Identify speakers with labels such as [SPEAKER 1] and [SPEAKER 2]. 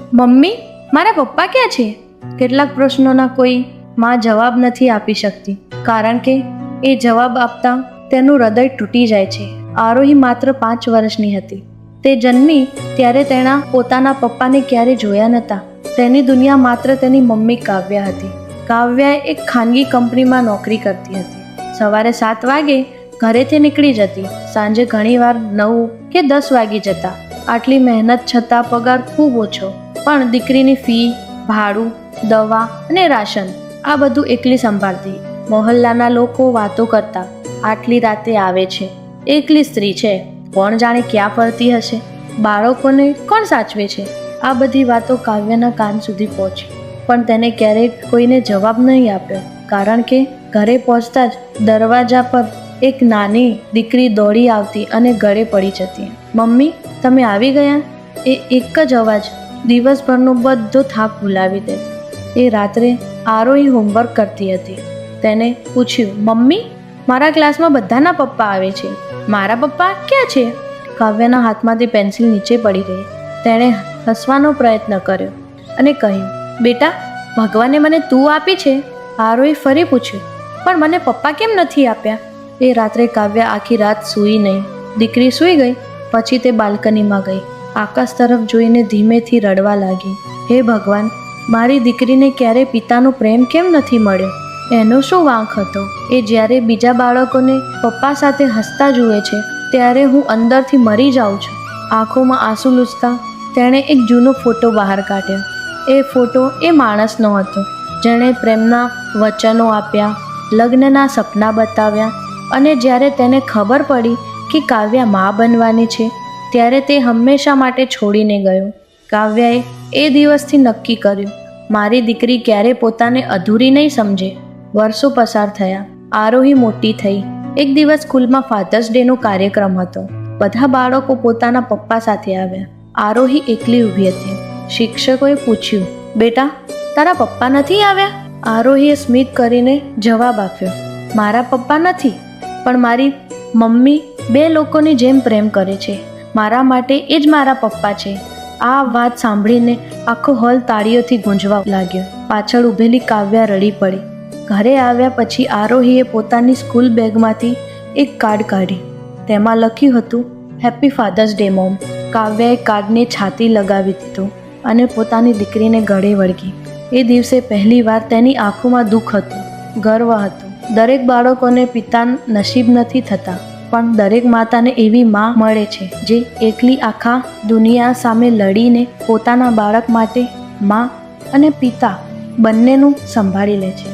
[SPEAKER 1] Mummy, મારા પપ્પા ક્યાં છે? કેટલાક પ્રશ્નોના કોઈ માં જવાબ નથી આપી શકતી, કારણ કે એ જવાબ આપતા તેનું હૃદય તૂટી જાય છે. આરોહી માત્ર 5 વર્ષની હતી. તે જન્મી ત્યારે તેના પોતાના પપ્પાને ક્યારેય જોયા નહોતા. તેની દુનિયા માત્ર તેની મમ્મી કાવ્યા હતી. કાવ્યા એક ખાનગી કંપનીમાં નોકરી કરતી હતી. સવારે 7 વાગે ઘરેથી નીકળી જતી, સાંજે ઘણીવાર 9 કે 10 વાગી જતા. આટલી મહેનત છતાં પગાર ખૂબ ઓછો. પણ દીકરીની ફી, ભાડું, દવા અને રાશન આ બધું એકલી સંભાળતી. મોહલ્લાના લોકો વાતો કરતા, આટલી રાતે આવે છે, એકલી સ્ત્રી છે, કોણ જાણે ક્યાં ફરતી હશે, બાળકોને કોણ સાચવે છે. આ બધી વાતો કાવ્યના કાન સુધી પહોંચી, પણ તેને ક્યારેય કોઈને જવાબ નહીં આપ્યો, કારણ કે ઘરે પહોંચતા જ દરવાજા પર એક નાની દીકરી દોડી આવતી અને ગળે પડી જતી. મમ્મી, તમે આવી ગયા? એ એક જ અવાજ દિવસભરનો બધો થાક ભૂલાવી દેતો. એ રાત્રે આરોહી હોમવર્ક કરતી હતી. તેને પૂછ્યું, મમ્મી, મારા ક્લાસમાં બધાના પપ્પા આવે છે, મારા પપ્પા ક્યાં છે? કાવ્યના હાથમાંથી પેન્સિલ નીચે પડી ગઈ. તેણે હસવાનો પ્રયત્ન કર્યો અને કહ્યું, બેટા, ભગવાને મને તું આપી છે. આરોહી ફરી પૂછ્યું, પણ મને પપ્પા કેમ નથી આપ્યા? એ રાત્રે કાવ્ય આખી રાત સૂઈ નહીં. દીકરી સૂઈ ગઈ પછી તે બાલ્કનીમાં ગઈ. આકાશ તરફ જોઈને ધીમેથી રડવા લાગી. હે ભગવાન, મારી દીકરીને ક્યારે પિતાનો પ્રેમ કેમ નથી મળ્યો? એનો શું વાંક હતો? એ જ્યારે બીજા બાળકોને પપ્પા સાથે હસતા જુએ છે ત્યારે હું અંદરથી મરી જાઉં છું. આંખોમાં આંસુ લૂછતા તેણે એક જૂનો ફોટો બહાર કાઢ્યો. એ ફોટો એ માણસનો હતો જેણે પ્રેમના વચનો આપ્યા, લગ્નના સપના બતાવ્યા, અને જ્યારે તેને ખબર પડી કે કાવ્યા મા બનવાની છે ત્યારે તે હંમેશા માટે છોડીને ગયો. કાવ્યાએ એ દિવસથી નક્કી કર્યું, મારી દીકરી ક્યારે પોતાને અધૂરી નહીં સમજે. વર્ષો પસાર થયા. આરોહી મોટી થઈ. એક દિવસ સ્કૂલમાં ફાધર્સ ડેનો કાર્યક્રમ હતો. બધા બાળકો પોતાના પપ્પા સાથે આવ્યા. આરોહી એકલી ઊભી હતી. શિક્ષકોએ પૂછ્યું, બેટા, તારા પપ્પા નથી આવ્યા? આરોહીએ સ્મિત કરીને જવાબ આપ્યો, મારા પપ્પા નથી, પણ મારી મમ્મી 2 લોકોની જેમ પ્રેમ કરે છે. મારા માટે એ જ મારા પપ્પા છે. આ વાત સાંભળીને આખો હોલ તાળીઓથી ગુંજવા લાગ્યો. પાછળ ઊભેલી કાવ્યા રડી પડી. ઘરે આવ્યા પછી આરોહીએ પોતાની સ્કૂલ બેગમાંથી એક કાર્ડ કાઢી. તેમાં લખ્યું હતું, હેપી ફાધર્સ ડે મોમ. કાવ્યાએ કાર્ડને છાતી લગાવી દીધું અને પોતાની દીકરીને ગળે વળગી. એ દિવસે પહેલીવાર તેની આંખોમાં દુઃખ હતું, ગર્વ હતો. દરેક બાળકોને પિતા નસીબ નથી થતા, પણ દરેક માતાને એવી માં મળે છે જે એકલી આખા દુનિયા સામે લડીને પોતાના બાળક માટે માં અને પિતા બંનેનું સંભાળી લે છે.